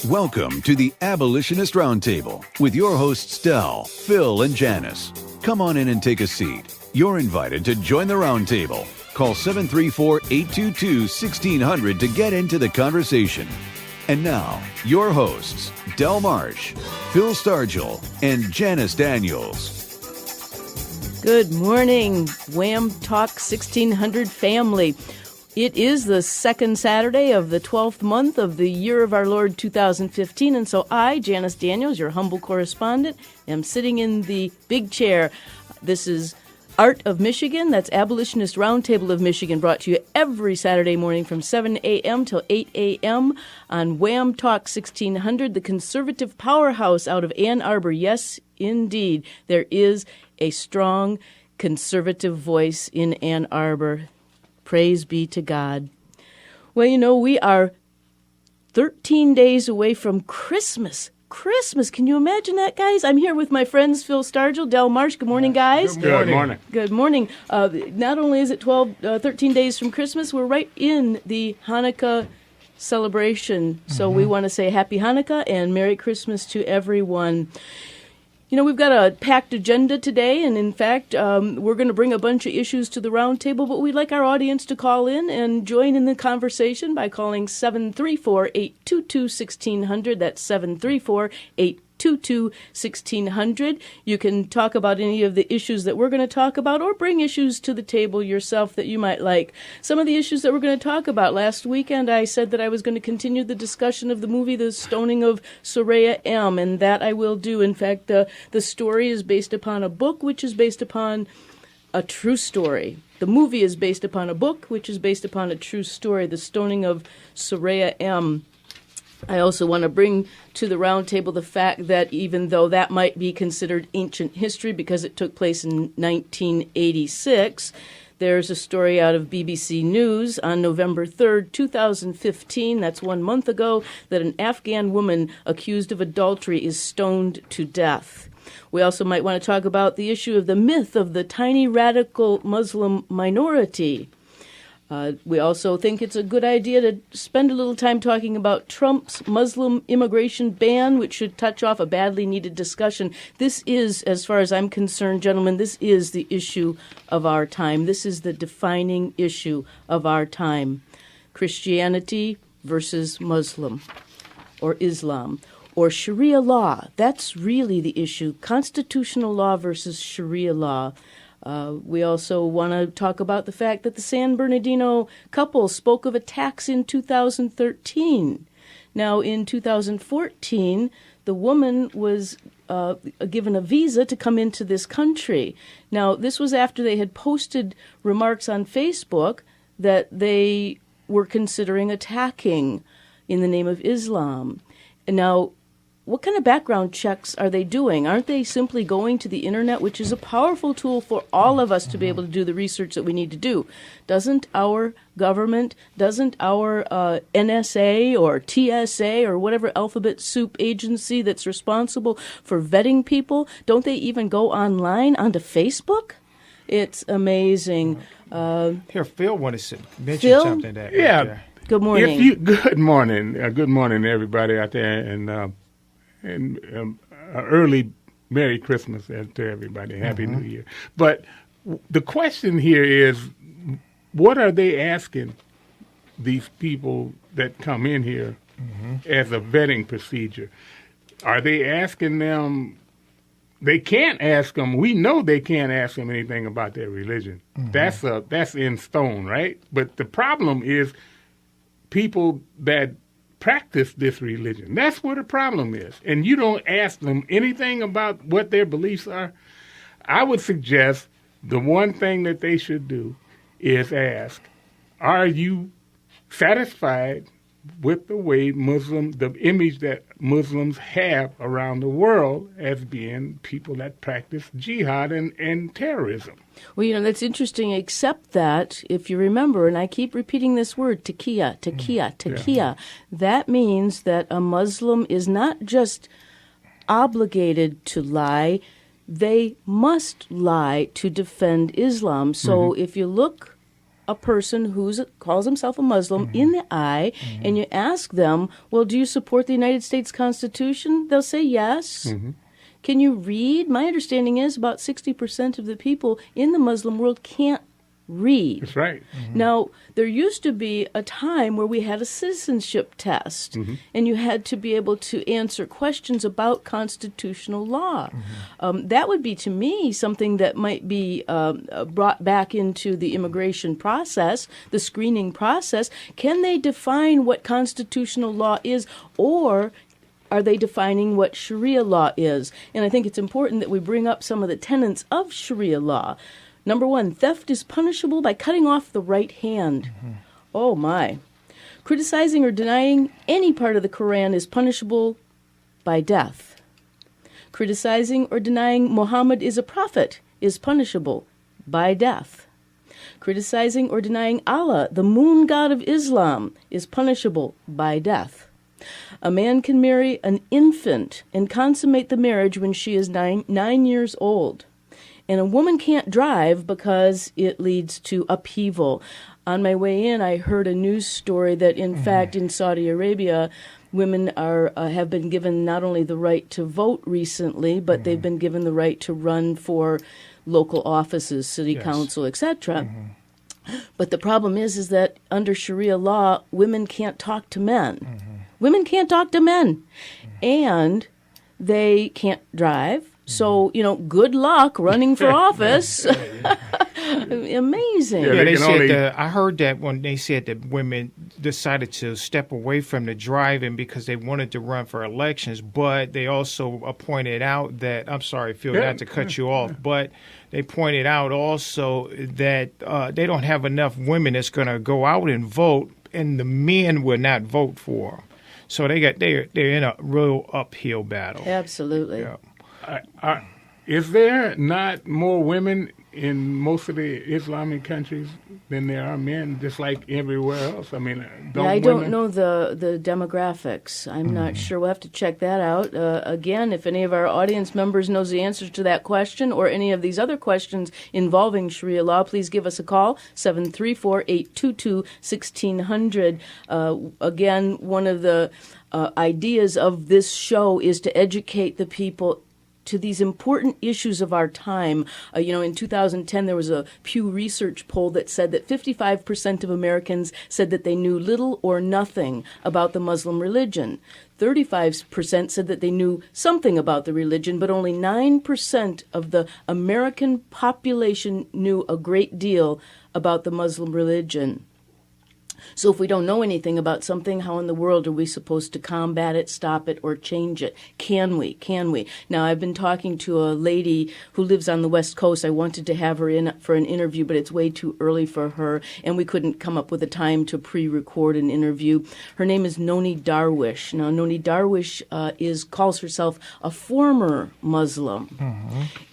Welcome to the Abolitionist Round Table with your hosts Del, Phil, and Janice. Come on in and take a seat. You're invited to join the round table. Call 734-822-1600 to get into the conversation. And now, your hosts, Del Marsh, Phil Stargell, and Janice Daniels. Good morning, Wham Talk 1600 family. It is the second Saturday of the 12th month of the year of our Lord 2015, and so I, Janice Daniels, your humble correspondent, am sitting in the big chair. This is Art of Michigan, that's Abolitionist Round Table of Michigan, brought to you every Saturday morning from 7 a.m. till 8 a.m. on Wham Talk 1600, the conservative powerhouse out of Ann Arbor. Yes, indeed, there is a strong conservative voice in Ann Arbor. Praise be to God. Well, you know, we are 13 days away from Christmas. Christmas. Can you imagine that, guys? I'm here with my friends Phil Stargell, Del Marsh. Good morning, guys. Good morning. Good morning. Not only is it 13 days from Christmas, we're right in the Hanukkah celebration. So we want to say Happy Hanukkah and Merry Christmas to everyone. You know, we've got a packed agenda today, and in fact, we're going to bring a bunch of issues to the round table, but we'd like our audience to call in and join in the conversation by calling 734-822-1600. That's 734-822-1600. You can talk about any of the issues that we're going to talk about, or bring issues to the table yourself that you might like. Some of the issues that we're going to talk about. Last weekend, I said that I was going to continue the discussion of the movie The Stoning of Soraya M., and that I will do. In fact, the story is based upon a book, which is based upon a true story. The movie is based upon a book, which is based upon a true story, The Stoning of Soraya M. I also want to bring to the round table the fact that even though that might be considered ancient history because it took place in 1986, there's a story out of BBC News on November 3rd, 2015, that's 1 month ago, that an Afghan woman accused of adultery is stoned to death. We also might want to talk about the issue of the myth of the tiny radical Muslim minority. We also think it's a good idea to spend a little time talking about Trump's Muslim immigration ban, which should touch off a badly needed discussion. This is, as far as I'm concerned, gentlemen, this is the issue of our time. This is the defining issue of our time. Christianity versus Muslim or Islam or Sharia law. That's really the issue. Constitutional law versus Sharia law. We also want to talk about the fact that the San Bernardino couple spoke of attacks in 2013. Now, in 2014, the woman was given a visa to come into this country. Now, this was after they had posted remarks on Facebook that they were considering attacking in the name of Islam. And now, what kind of background checks are they doing? Aren't they simply going to the internet, which is a powerful tool for all of us to be able to do the research that we need to do? Doesn't our government, doesn't our NSA or TSA or whatever alphabet soup agency that's responsible for vetting people, don't they even go online onto Facebook? It's amazing. Here, Phil wanted to mention Phil? something. Good morning. Good morning. Good morning to everybody out there, and early Merry Christmas to everybody. Happy New Year. But the question here is, what are they asking these people that come in here as a vetting procedure? Are they asking them? They can't ask them. We know they can't ask them anything about their religion. That's in stone, right? But the problem is people that practice this religion. That's where the problem is. And you don't ask them anything about what their beliefs are. I would suggest the one thing that they should do is ask, are you satisfied with the way the image that Muslims have around the world as being people that practice jihad and terrorism? Well, you know, that's interesting, except that, if you remember, and I keep repeating this word, taqiyya, that means that a Muslim is not just obligated to lie, they must lie to defend Islam. So if you look a person who calls himself a Muslim in the eye and you ask them, well, do you support the United States Constitution? They'll say yes. Can you read? My understanding is about 60% of the people in the Muslim world can't read. That's right. Now, there used to be a time where we had a citizenship test, and you had to be able to answer questions about constitutional law. That would be, to me, something that might be brought back into the immigration process, the screening process. Can they define what constitutional law is, or are they defining what Sharia law is? And I think it's important that we bring up some of the tenets of Sharia law. Number one, theft is punishable by cutting off the right hand. Oh, my. Criticizing or denying any part of the Quran is punishable by death. Criticizing or denying Muhammad is a prophet is punishable by death. Criticizing or denying Allah, the moon god of Islam, is punishable by death. A man can marry an infant and consummate the marriage when she is 9 years old. And a woman can't drive because it leads to upheaval. On my way in, I heard a news story that, in fact, in Saudi Arabia, women have been given not only the right to vote recently, but they've been given the right to run for local offices, city council, etc. But the problem is that under Sharia law, women can't talk to men. Women can't talk to men. And they can't drive. So, good luck running for office. Amazing. Yeah, they said I heard that when they said that women decided to step away from the driving because they wanted to run for elections, but they also pointed out that, I'm sorry, Phil, not to cut you off, but they pointed out also that they don't have enough women that's going to go out and vote, and the men will not vote for them. So they're in a real uphill battle. Absolutely. Yeah. Is there not more women in most of the Islamic countries than there are men, just like everywhere else? I mean, I don't know the demographics. I'm not sure. We'll have to check that out. Again, if any of our audience members knows the answer to that question or any of these other questions involving Sharia law, please give us a call, 734-822-1600. Again, one of the ideas of this show is to educate the people to these important issues of our time. In 2010, there was a Pew Research poll that said that 55% of Americans said that they knew little or nothing about the Muslim religion. 35% said that they knew something about the religion, but only 9% of the American population knew a great deal about the Muslim religion. So if we don't know anything about something, how in the world are we supposed to combat it, stop it, or change it? Can we? Now, I've been talking to a lady who lives on the West Coast. I wanted to have her in for an interview, but it's way too early for her, and we couldn't come up with a time to pre-record an interview. Her name is Noni Darwish. Now, Noni Darwish calls herself a former Muslim,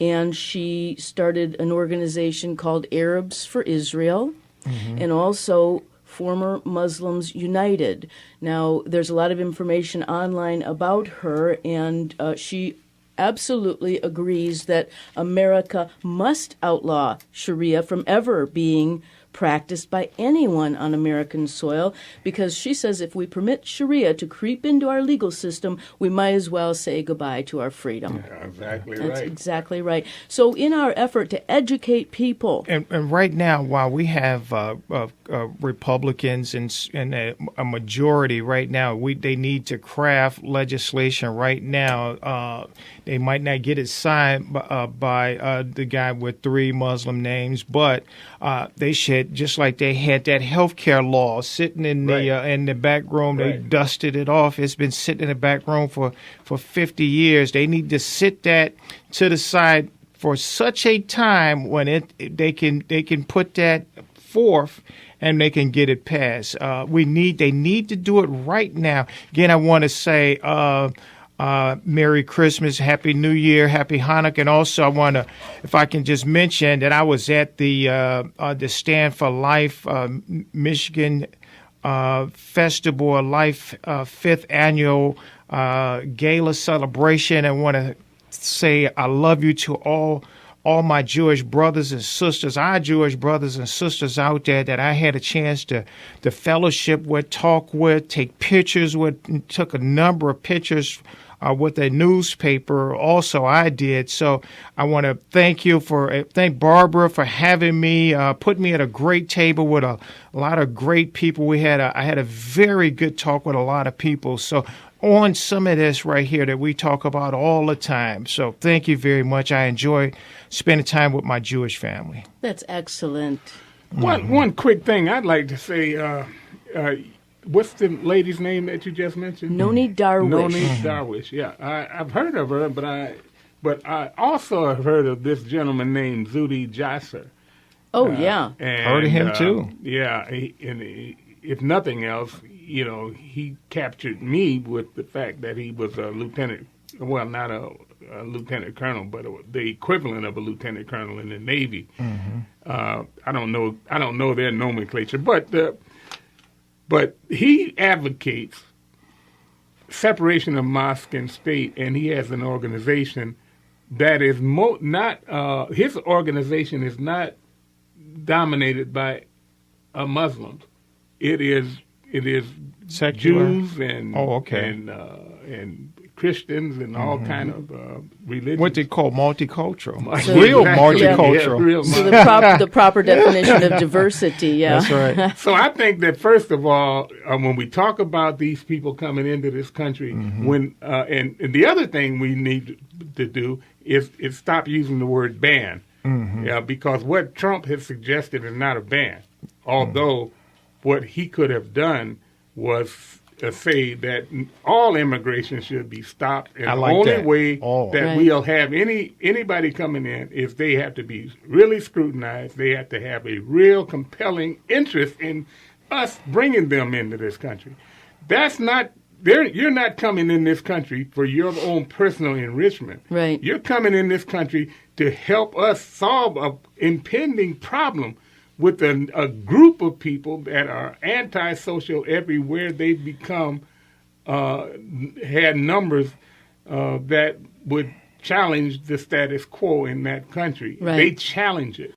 and she started an organization called Arabs for Israel, and also Former Muslims United. Now, there's a lot of information online about her, and she absolutely agrees that America must outlaw Sharia from ever being practiced by anyone on American soil, because she says if we permit Sharia to creep into our legal system, we might as well say goodbye to our freedom. Yeah, exactly That's right. exactly right. So in our effort to educate people... And right now, while we have Republicans and a majority right now, they need to craft legislation right now. They might not get it signed by the guy with 3 Muslim names, but they should, just like they had that healthcare law sitting in the back room. They dusted it off. It's been sitting in the back room for 50 years. They need to sit that to the side for such a time when they can put that forth and they can get it passed. They need to do it right now. Again, I want to say Merry Christmas, Happy New Year, Happy Hanukkah, and also I want to, if I can just mention that I was at the Stand for Life Michigan Festival of Life 5th annual gala celebration. I want to say I love you to all all my Jewish brothers and sisters, our Jewish brothers and sisters out there that I had a chance to fellowship with, talk with, take pictures with, took a number of pictures with a newspaper. Also, I did. So I want to thank Barbara for having me, put me at a great table with a lot of great people. I had a very good talk with a lot of people. So on some of this right here that we talk about all the time. So thank you very much. I enjoy spending time with my Jewish family. That's excellent. One quick thing I'd like to say. What's the lady's name that you just mentioned? Noni Darwish. Noni Darwish. Yeah, I've heard of her, but I also have heard of this gentleman named Zuhdi Jasser. Oh yeah, and, heard of him too. Yeah, if nothing else, he captured me with the fact that he was a lieutenant. Well, not a lieutenant colonel, but the equivalent of a lieutenant colonel in the Navy. I don't know their nomenclature, but he advocates separation of mosque and state, and he has an organization that is not. His organization is not dominated by Muslims. It is Secular. Jews and Christians and all kind of religions. What they call multicultural. Real multicultural. Yeah, real so the proper definition of diversity. Yeah, that's right. So I think that first of all, when we talk about these people coming into this country, and the other thing we need to do is stop using the word ban, because what Trump has suggested is not a ban, although what he could have done was say that all immigration should be stopped, and the only way that we'll have anybody coming in is they have to be really scrutinized. They have to have a real compelling interest in us bringing them into this country. That's not. You're not coming in this country for your own personal enrichment. Right. You're coming in this country to help us solve an impending problem with a group of people that are antisocial everywhere they've become, had numbers that would challenge the status quo in that country. Right. They challenge it.